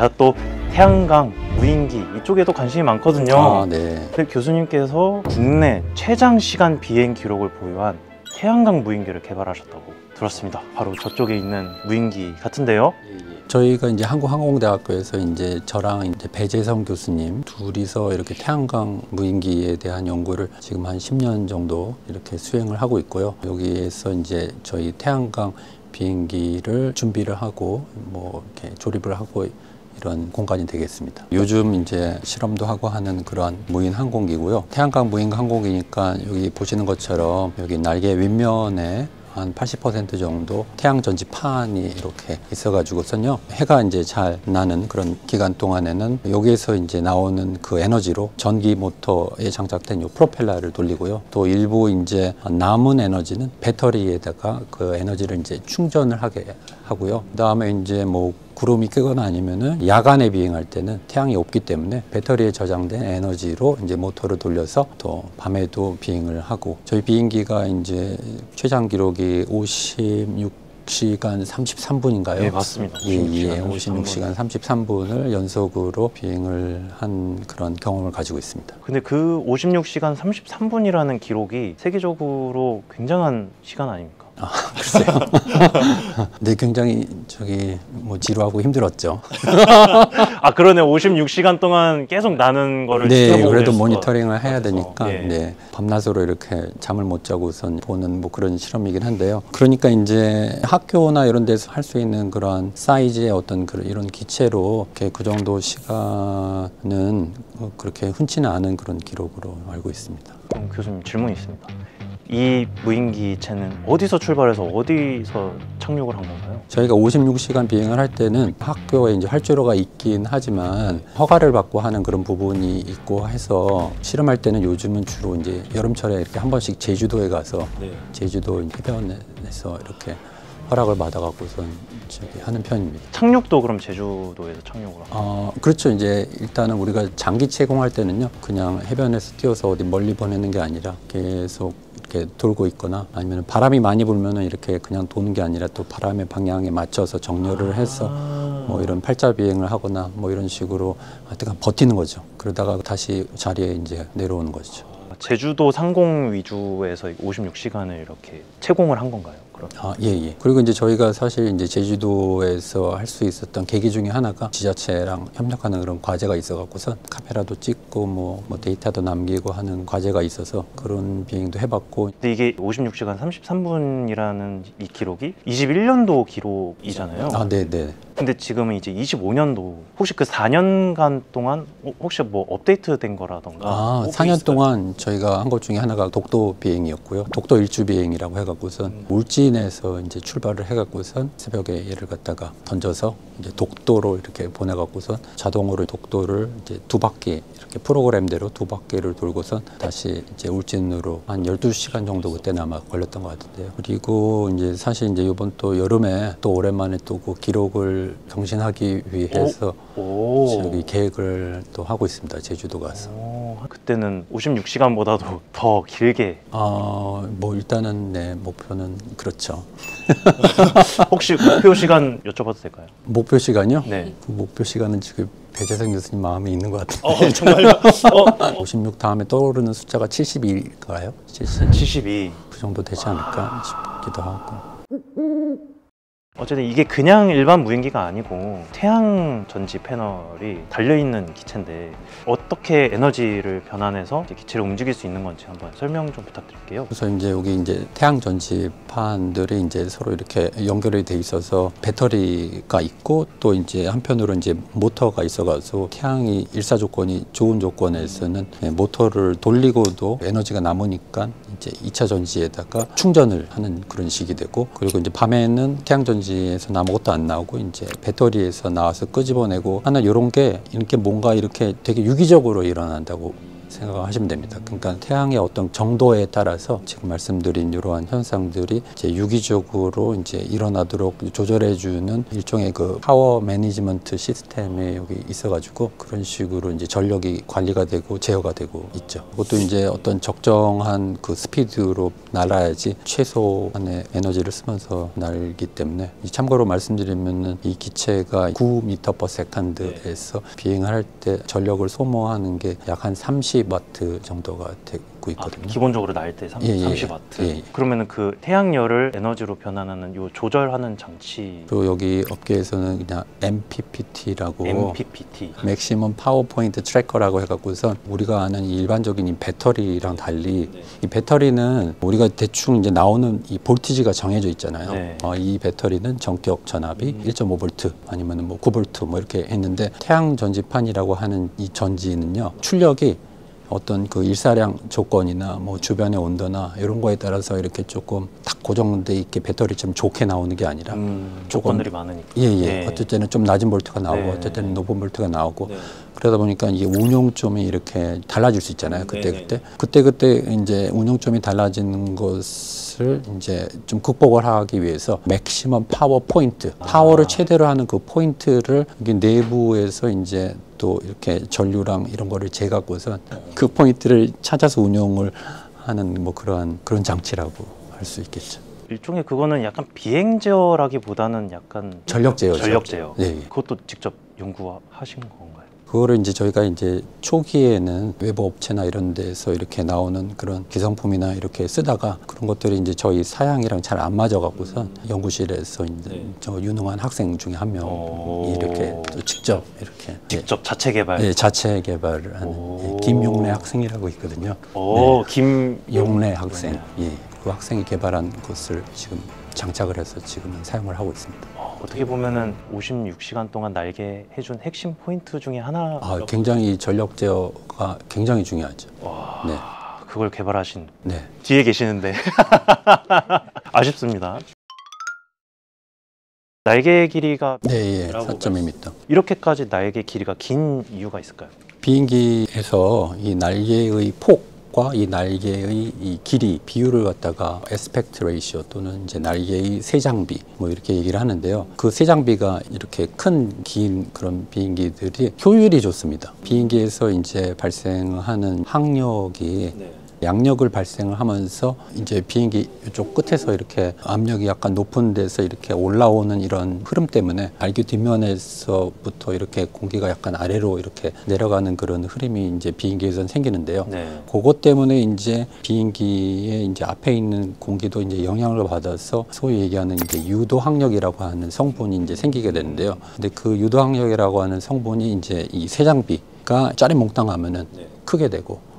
제가 또 태양광, 무인기 이쪽에도 관심이 많거든요. 아, 네. 근데 교수님께서 국내 최장 시간 비행 기록을 보유한 태양광 무인기를 개발하셨다고 들었습니다. 바로 저쪽에 있는 무인기 같은데요. 저희가 이제 한국항공대학교에서 이제 저랑 이제 배재성 교수님 둘이서 이렇게 태양광 무인기에 대한 연구를 지금 한 10년 정도 이렇게 수행을 하고 있고요. 여기에서 이제 저희 태양광 비행기를 준비를 하고 뭐 이렇게 조립을 하고 이런 공간이 되겠습니다. 요즘 이제 실험도 하고 하는 그런 무인 항공기고요. 태양광 무인 항공기니까 여기 보시는 것처럼 여기 날개 윗면에 한 80% 정도 태양 전지판이 이렇게 있어가지고선요, 해가 이제 잘 나는 그런 기간 동안에는 여기에서 이제 나오는 그 에너지로 전기 모터에 장착된 요 프로펠러를 돌리고요. 또 일부 이제 남은 에너지는 배터리에다가 그 에너지를 이제 충전을 하게 하고요. 그다음에 이제 뭐 구름이 끼거나 아니면은 야간에 비행할 때는 태양이 없기 때문에 배터리에 저장된 에너지로 이제 모터를 돌려서 또 밤에도 비행을 하고, 저희 비행기가 이제 최장 기록이 56시간 33분인가요? 네, 맞습니다. 예, 56시간 33분을 연속으로 비행을 한 그런 경험을 가지고 있습니다. 근데 그 56시간 33분이라는 기록이 세계적으로 굉장한 시간 아닙니까? 아, 글쎄요. 네, 굉장히 뭐 지루하고 힘들었죠. 아, 그러네. 56시간 동안 계속 나는 거를 네, 지켜보고 그래도 계셨을 모니터링을 해야 것 같아서. 되니까 예. 네, 밤낮으로 이렇게 잠을 못 자고선 보는 뭐 그런 실험이긴 한데요. 그러니까 이제 학교나 이런 데서 할 수 있는 그런 사이즈의 어떤 그런 이런 기체로 이렇게 그 정도 시간은 그렇게 흔치는 않은 그런 기록으로 알고 있습니다. 그럼 교수님, 질문이 있습니다. 이 무인기체는 어디서 출발해서 어디서 착륙을 한 건가요? 저희가 56시간 비행을 할 때는 학교에 이제 활주로가 있긴 하지만 허가를 받고 하는 그런 부분이 있고 해서 실험할 때는 요즘은 주로 이제 여름철에 이렇게 한 번씩 제주도에 가서 제주도 해변에서 이렇게 허락을 받아갖고선 하는 편입니다. 착륙도 그럼 제주도에서 착륙을 하고? 그렇죠. 이제 일단은 우리가 장기 채공할 때는요, 그냥 해변에서 띄워서 어디 멀리 보내는 게 아니라 계속 이렇게 돌고 있거나 아니면 바람이 많이 불면은 이렇게 그냥 도는 게 아니라 또 바람의 방향에 맞춰서 정렬을 해서 뭐 이런 팔자 비행을 하거나 뭐 이런 식으로 하여튼 버티는 거죠. 그러다가 다시 자리에 이제 내려오는 것이죠. 제주도 상공 위주에서 56시간을 이렇게 채공을 한 건가요? 그럼? 예. 그리고 이제 저희가 사실 이제 제주도에서 할 수 있었던 계기 중에 하나가 지자체랑 협력하는 그런 과제가 있어갖고서 카메라도 찍고 뭐 데이터도 남기고 하는 과제가 있어서 그런 비행도 해봤고. 근데 이게 56시간 33분이라는 이 기록이 21년도 기록이잖아요. 네네. 근데 지금은 이제 25년도. 혹시 그 4년간 동안 혹시 뭐 업데이트된 거라던가? 4년 동안 저희가 한 것 중에 하나가 독도 비행이었고요. 독도 일주 비행이라고 해갖고선 울진에서 이제 출발을 해갖고선 새벽에 얘를 갖다가 던져서 이제 독도로 이렇게 보내갖고선 자동으로 독도를 이제 2바퀴 이렇게 프로그램대로 2바퀴를 돌고선 다시 이제 울진으로 한 12시간 정도 그때는 아마 걸렸던 것 같은데요. 그리고 이제 사실 이제 이번 또 여름에 또 오랜만에 또 그 기록을 경신하기 위해서 저기 계획을 또 하고 있습니다. 제주도 가서. 그때는 56시간보다도 더 길게. 뭐 일단은 네, 목표는 그렇죠. 혹시 목표 시간 여쭤봐도 될까요? 목표 시간이요? 네. 그 목표 시간은 지금 배재성 교수님 마음에 있는 것 같은데. 정말요? 56 다음에 떠오르는 숫자가 72일까요? 72. 그 정도 되지 않을까 싶기도 하고. 어쨌든 이게 그냥 일반 무인기가 아니고 태양 전지 패널이 달려있는 기체인데 어떻게 에너지를 변환해서 이제 기체를 움직일 수 있는 건지 한번 설명 좀 부탁드릴게요. 그래서 이제 여기 이제 태양 전지판들이 이제 서로 이렇게 연결이 돼 있어서 배터리가 있고 또 이제 한편으로 이제 모터가 있어가지고 태양이 일사 조건이 좋은 조건에서는 모터를 돌리고도 에너지가 남으니까 이제 2차 전지에다가 충전을 하는 그런 식이 되고, 그리고 이제 밤에는 태양 전지에서 아무것도 안 나오고 이제 배터리에서 나와서 끄집어내고 하는 이런 게 이렇게 뭔가 이렇게 되게 유기적으로 일어난다고 생각하시면 됩니다. 그러니까 태양의 어떤 정도에 따라서 지금 말씀드린 이러한 현상들이 이제 유기적으로 이제 일어나도록 조절해주는 일종의 그 파워 매니지먼트 시스템에 여기 있어가지고 그런 식으로 이제 전력이 관리가 되고 제어가 되고 있죠. 그것도 이제 어떤 적정한 그 스피드로 날아야지 최소한의 에너지를 쓰면서 날기 때문에 참고로 말씀드리면은 이 기체가 9m/s에서 비행할 때 전력을 소모하는 게 약 한 30W 정도가 되고 있거든요. 기본적으로 날 때 30W. 예. 그러면은 그 태양열을 에너지로 변환하는 요 조절하는 장치. 그리고 여기 업계에서는 그냥 MPPT라고 MPPT. 맥시멈 파워 포인트 트래커라고 해갖고선 우리가 아는 이 일반적인 이 배터리랑 달리 이 배터리는 우리가 대충 이제 나오는 이 볼티지가 정해져 있잖아요. 네. 이 배터리는 전격 전압이 1.5V 아니면 뭐 9V 뭐 이렇게 했는데 태양 전지판이라고 하는 이 전지는요 출력이 어떤 그 일사량 조건이나 뭐 주변의 온도나 이런 거에 따라서 이렇게 조금 딱 고정돼 있게 배터리처럼 좋게 나오는 게 아니라 조건들이 많으니까. 네. 어떨 때는 좀 낮은 볼트가 나오고 어떨 때는 높은 볼트가 나오고 그러다 보니까 이게 운용점이 이렇게 달라질 수 있잖아요. 그때 이제 운용점이 달라지는 것을 이제 좀 극복을 하기 위해서 맥시멈 파워 포인트, 파워를 최대로 하는 그 포인트를 이게 내부에서 이제 또 이렇게 전류랑 이런 거를 재갖고서 그 포인트를 찾아서 운용을 하는 뭐 그런 장치라고 할 수 있겠죠. 일종의 그거는 약간 비행 제어라기보다는 약간 전력 제어. 예. 그것도 직접 연구하신 건가요? 그거를 이제 저희가 이제 초기에는 외부 업체나 이런 데서 이렇게 나오는 그런 기성품이나 이렇게 쓰다가 그런 것들이 이제 저희 사양이랑 잘 안 맞아갖고선 연구실에서 이제 저 유능한 학생 중에 한 명이 이렇게 또 직접 자체 개발. 네, 자체 개발을 하는 김용래 학생이라고 있거든요. 김용래 학생. 예, 그 학생이 개발한 것을 지금 장착을 해서 지금은 사용을 하고 있습니다. 어떻게 보면은 56시간 동안 날게 해준 핵심 포인트 중에 하나. 굉장히 전력 제어가 굉장히 중요하죠. 네. 그걸 개발하신 뒤에 계시는데 아쉽습니다. 날개 길이가 4.2m. 이렇게까지 날개 길이가 긴 이유가 있을까요? 비행기에서 이 날개의 폭과 이 날개의 이 길이 비율을 갖다가 에스펙트 레이시오 또는 이제 날개의 세장비 뭐 이렇게 얘기를 하는데요. 그 세장비가 이렇게 긴 그런 비행기들이 효율이 좋습니다. 비행기에서 이제 발생하는 항력이 양력을 발생을 하면서 이제 비행기 이쪽 끝에서 이렇게 압력이 약간 높은 데서 이렇게 올라오는 이런 흐름 때문에 날개 뒷면에서부터 이렇게 공기가 약간 아래로 이렇게 내려가는 그런 흐름이 이제 비행기에선 생기는데요. 그것 때문에 이제 비행기의 이제 앞에 있는 공기도 이제 영향을 받아서 소위 얘기하는 이제 유도 항력이라고 하는 성분이 이제 생기게 되는데요. 근데 그 유도 항력이라고 하는 성분이 이제 이 세장비가 짜리몽땅하면은 크게 되고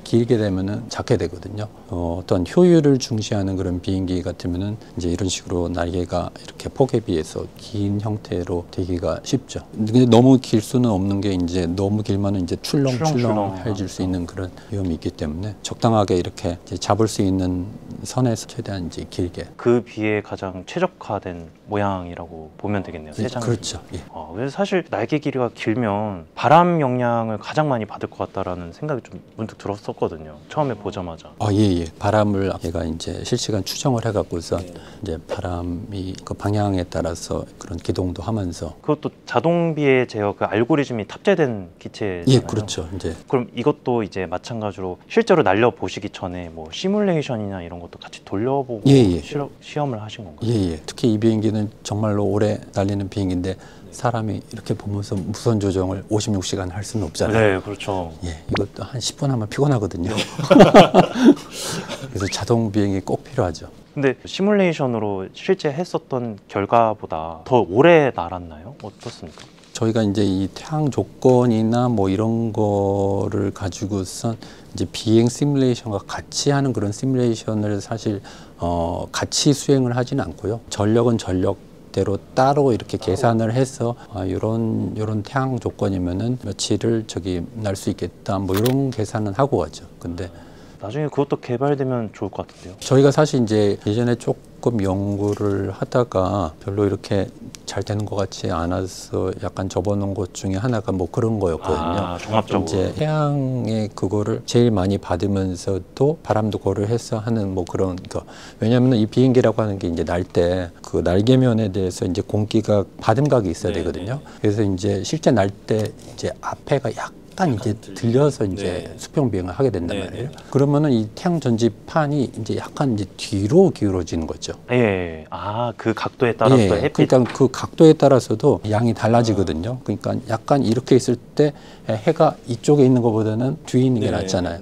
길게 되면은 작게 되거든요. 어떤 효율을 중시하는 그런 비행기 같으면은 이제 이런 식으로 날개가 이렇게 폭에 비해서 긴 형태로 되기가 쉽죠. 근데 너무 길 수는 없는 게 이제 너무 길면은 이제 출렁출렁해질 수 있는 그런 위험이 있기 때문에 적당하게 이렇게 이제 잡을 수 있는 선에서 최대한 이제 길게. 그 비에 가장 최적화된 모양이라고 보면 되겠네요. 세장비. 그렇죠. 예. 그래서 사실 날개 길이가 길면 바람 영향을 가장 많이 받을 것 같다라는 생각이 좀 문득 들었었거든요. 처음에 보자마자. 예. 바람을 얘가 이제 실시간 추정을 해갖고서 이제 바람이 그 방향에 따라서 그런 기동도 하면서. 그것도 자동비의 제어 그 알고리즘이 탑재된 기체잖아요. 예, 그렇죠. 이제. 그럼 이것도 이제 마찬가지로 실제로 날려 보시기 전에 뭐 시뮬레이션이나 이런 것도 같이 돌려보고 시험을 하신 건가요? 예. 특히 이 비행기는 정말로 오래 날리는 비행기인데 사람이 이렇게 보면서 무선 조정을 56시간 할 수는 없잖아요. 네, 그렇죠. 예, 이것도 한 10분 하면 피곤하거든요. 그래서 자동 비행이 꼭 필요하죠. 근데 시뮬레이션으로 실제 했었던 결과보다 더 오래 날았나요? 어떻습니까? 저희가 이제 이 태양 조건이나 뭐 이런 거를 가지고선 이제 비행 시뮬레이션과 같이 하는 그런 시뮬레이션을 사실 같이 수행을 하지는 않고요. 전력은 전력대로 따로 이렇게 계산을 해서 이런 태양 조건이면은 며칠을 날 수 있겠다 뭐 이런 계산은 하고 가죠. 근데 나중에 그것도 개발되면 좋을 것 같은데요. 저희가 사실 이제 예전에 조금 조금 연구를 하다가 별로 이렇게 잘 되는 것 같지 않아서 약간 접어놓은 것 중에 하나가 뭐 그런 거였거든요. 아, 종합적으로. 이제 태양의 그거를 제일 많이 받으면서도 바람도 그거를 해서 하는 뭐 그런 거. 왜냐하면 이 비행기라고 하는 게 이제 날 때 그 날개면에 대해서 이제 공기가 받음각이 있어야 되거든요. 그래서 이제 실제 날 때 이제 앞에가 약간 이제 들려서 이제 수평 비행을 하게 된단 말이에요. 그러면은 이 태양 전지판이 이제 약간 이제 뒤로 기울어지는 거죠. 예. 아, 그 각도에 따라서 예, 햇빛. 그러니까 그 각도에 따라서도 양이 달라지거든요. 그러니까 약간 이렇게 있을 때 해가 이쪽에 있는 것보다는 뒤에 있는 게 낫잖아요.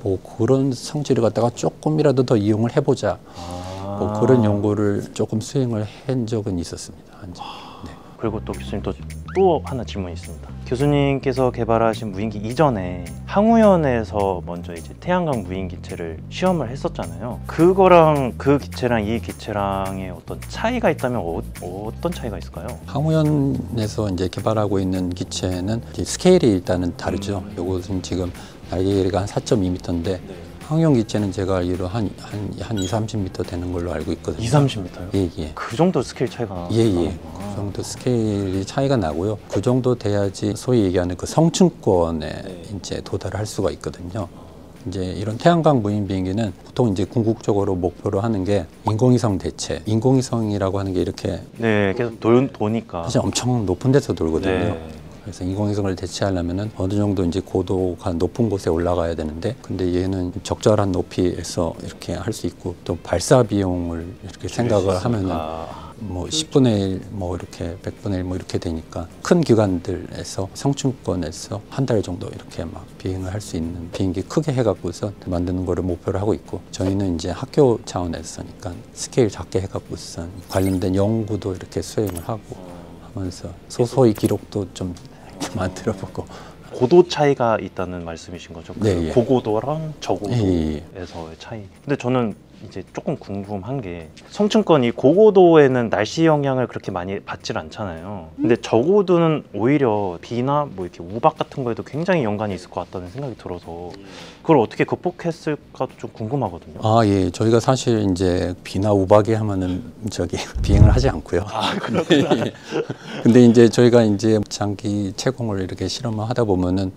뭐 그런 성질을 갖다가 조금이라도 더 이용을 해보자. 뭐 그런 연구를 조금 수행을 한 적은 있었습니다. 네. 그리고 또 교수님 또 하나 질문이 있습니다. 교수님께서 개발하신 무인기 이전에 항우연에서 먼저 이제 태양광 무인기체를 시험을 했었잖아요. 그거랑 그 기체랑 이 기체랑의 어떤 차이가 있다면 어떤 차이가 있을까요? 항우연에서 이제 개발하고 있는 기체는 이제 스케일이 일단은 다르죠. 이것은 지금 날개 길이가 한 4.2m인데 항우연 기체는 제가 알기로 한 2, 30m 되는 걸로 알고 있거든요. 2, 30m요? 예, 예. 그 정도 스케일 차이가 예, 예. 그 정도 스케일이 차이가 나고요. 그 정도 돼야지 소위 얘기하는 그 성층권에 이제 도달할 수가 있거든요. 이제 이런 태양광 무인 비행기는 보통 이제 궁극적으로 목표로 하는 게 인공위성 대체. 인공위성이라고 하는 게 이렇게 네, 계속 도니까. 사실 엄청 높은 데서 돌거든요. 네. 그래서 인공위성을 대체하려면은 어느 정도 이제 고도가 높은 곳에 올라가야 되는데, 근데 얘는 적절한 높이에서 이렇게 할 수 있고, 또 발사 비용을 이렇게 생각을 하면은 뭐 10분의 1, 뭐 이렇게 100분의 1 뭐 이렇게 되니까 큰 기관들에서 성층권에서 한 달 정도 이렇게 막 비행을 할 수 있는 비행기 크게 해갖고서 만드는 거를 목표로 하고 있고, 저희는 이제 학교 차원에서니까 스케일 작게 해갖고서 관련된 연구도 이렇게 수행을 하고 하면서 소소히 기록도 좀 만들어보고. 고도 차이가 있다는 말씀이신 거죠? 그 네, 예. 고고도랑 저고도에서의 차이. 근데 저는 이제 조금 궁금한 게, 성층권이 고고도에는 날씨 영향을 그렇게 많이 받질 않잖아요. 근데 저고도는 오히려 비나 뭐 이렇게 우박 같은 거에도 굉장히 연관이 있을 것 같다는 생각이 들어서 그걸 어떻게 극복했을까도 좀 궁금하거든요. 아, 예. 저희가 사실 이제 비나 우박이 하면은 비행을 하지 않고요. 아, 그렇구나. 근데 이제 저희가 이제 장기 채공을 이렇게 실험을 하다 보면은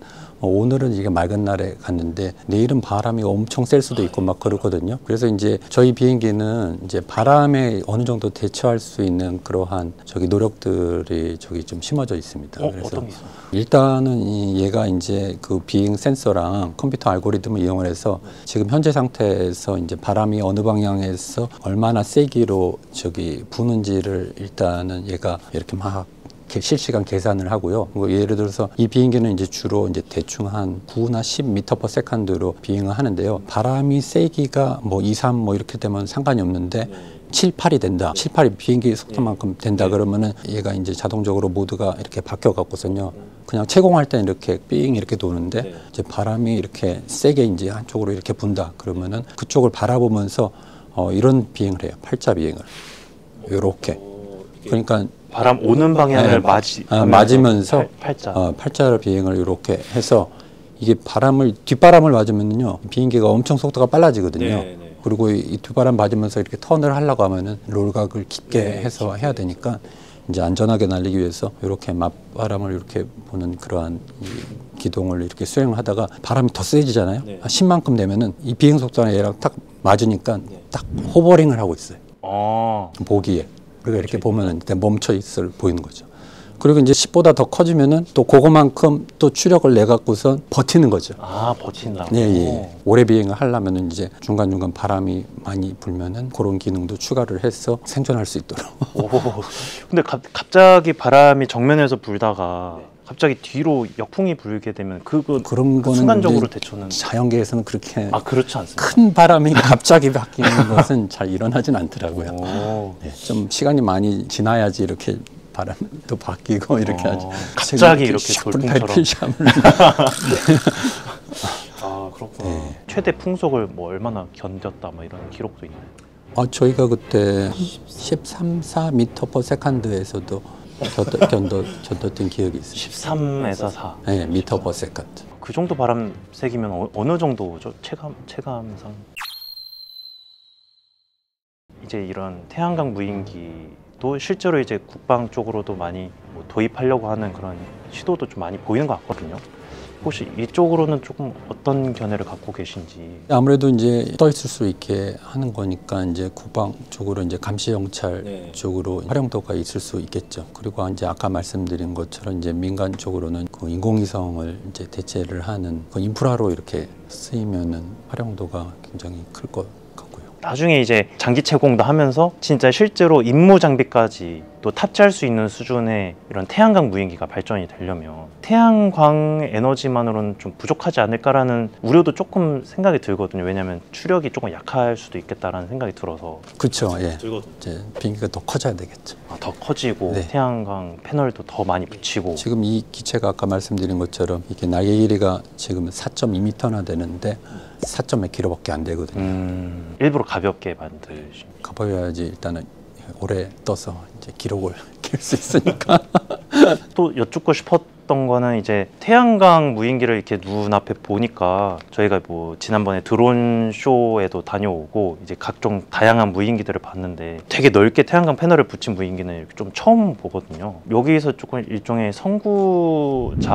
오늘은 이게 맑은 날에 갔는데 내일은 바람이 엄청 셀 수도 있고 막 그러거든요. 그래서 이제 저희 비행기는 이제 바람에 어느 정도 대처할 수 있는 그러한 노력들이 좀 심어져 있습니다. 그래서 어떤 게 있어요? 일단은 얘가 이제 그 비행 센서랑 컴퓨터 알고리즘을 이용을 해서 지금 현재 상태에서 이제 바람이 어느 방향에서 얼마나 세기로 부는지를 일단은 얘가 이렇게 막 실시간 계산을 하고요. 예를 들어서 이 비행기는 이제 주로 이제 대충 한 9나 10m/s로 비행을 하는데요. 바람이 세기가 뭐 2, 3 뭐 이렇게 되면 상관이 없는데 7, 8이 된다. 7, 8이 비행기 속도만큼 된다. 그러면은 얘가 이제 자동적으로 모드가 이렇게 바뀌어 갖고서요. 그냥 채공할 때는 이렇게 삥 이렇게 도는데 이제 바람이 이렇게 세게 이제 한쪽으로 이렇게 분다. 그러면은 그쪽을 바라보면서 이런 비행을 해요. 팔자 비행을. 요렇게. 그러니까 바람 오는 방향을 맞으면서 팔자. 팔자 비행을 이렇게 해서 이게 뒷바람을 맞으면요 비행기가 엄청 속도가 빨라지거든요. 그리고 이 뒷바람 맞으면서 이렇게 턴을 하려고 하면은 롤각을 깊게 해서 해야 되니까 이제 안전하게 날리기 위해서 이렇게 맞바람을 이렇게 보는 그러한 이 기동을 이렇게 수행을 하다가 바람이 더 세지잖아요. 한 10만큼 되면은 이 비행 속도랑 얘랑 딱 맞으니까 딱 호버링을 하고 있어요. 보기에. 우리가 이렇게 보면은 일단 멈춰 있을 보이는 거죠. 그리고 이제 10보다 더 커지면은 또 그거만큼 또 추력을 내 갖고서 버티는 거죠. 아, 버틴다고. 네, 예. 오래 비행을 하려면은 이제 중간중간 바람이 많이 불면은 그런 기능도 추가를 해서 생존할 수 있도록. 오. 근데 갑자기 바람이 정면에서 불다가 갑자기 뒤로 역풍이 불게 되면 그런 거는 순간적으로 대처는 자연계에서는 그렇게 그렇지 않습니다. 큰 바람이 갑자기 바뀌는 것은 잘 일어나진 않더라고요. 네, 좀 시간이 많이 지나야지 이렇게 바람도 바뀌고 이렇게 하지. 갑자기 이렇게 돌풍처럼. 아, 그렇구나. 네. 최대 풍속을 뭐 얼마나 견뎠다 뭐 이런 기록도 있나요? 저희가 그때 13, 4m/s에서도 견뎠던 기억이 있어요. 13에서 4. 네, m/s. 그 정도 바람 세기면 어느 정도죠? 체감상? 이제 이런 태양광 무인기도 실제로 이제 국방 쪽으로도 많이 뭐 도입하려고 하는 그런 시도도 좀 많이 보이는 것 같거든요. 혹시 이쪽으로는 조금 어떤 견해를 갖고 계신지. 아무래도 이제 떠 있을 수 있게 하는 거니까 이제 국방 쪽으로 이제 감시 정찰 네. 쪽으로 활용도가 있을 수 있겠죠. 그리고 이제 아까 말씀드린 것처럼 이제 민간 쪽으로는 그 인공위성을 이제 대체를 하는 그 인프라로 이렇게 쓰이면은 활용도가 굉장히 클 것 같고요. 나중에 이제 장기 채공도 하면서 진짜 실제로 임무 장비까지 또 탑재할 수 있는 수준의 이런 태양광 무인기가 발전이 되려면 태양광 에너지만으로는 좀 부족하지 않을까라는 우려도 조금 생각이 들거든요. 왜냐하면 추력이 조금 약할 수도 있겠다라는 생각이 들어서. 그렇죠. 예. 들거든요. 이제 비행기가 더 커져야 되겠죠. 더 커지고 네. 태양광 패널도 더 많이 붙이고. 지금 이 기체가 아까 말씀드린 것처럼 이게 날개 길이가 지금 4.2m나 되는데 4.몇 킬로밖에 안 되거든요. 일부러 가볍게 만드신. 가봐야지 일단은 오래 떠서 이제 기록을 킬 수 있으니까. 또 여쭙고 싶었던 거는 이제 태양광 무인기를 이렇게 눈앞에 보니까 저희가 뭐 지난번에 드론 쇼에도 다녀오고 이제 각종 다양한 무인기들을 봤는데 되게 넓게 태양광 패널을 붙인 무인기는 이렇게 좀 처음 보거든요. 여기서 조금 일종의 선구자로서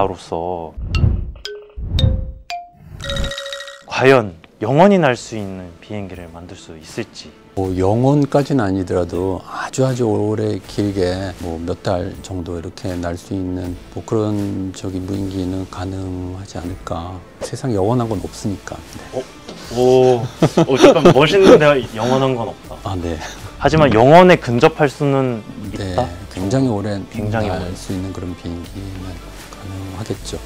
과연 영원히 날 수 있는 비행기를 만들 수 있을지. 뭐 영원까지는 아니더라도 아주 오래 길게 뭐 몇 달 정도 이렇게 날 수 있는 뭐 그런 저기 무인기는 가능하지 않을까. 세상에 영원한 건 없으니까. 잠깐 멋있는데 영원한 건 없다. 아, 네. 하지만 영원에 근접할 수는 네, 있다. 굉장히 오래 굉장히 날 오래. 수 있는 그런 비행기는 가능하겠죠.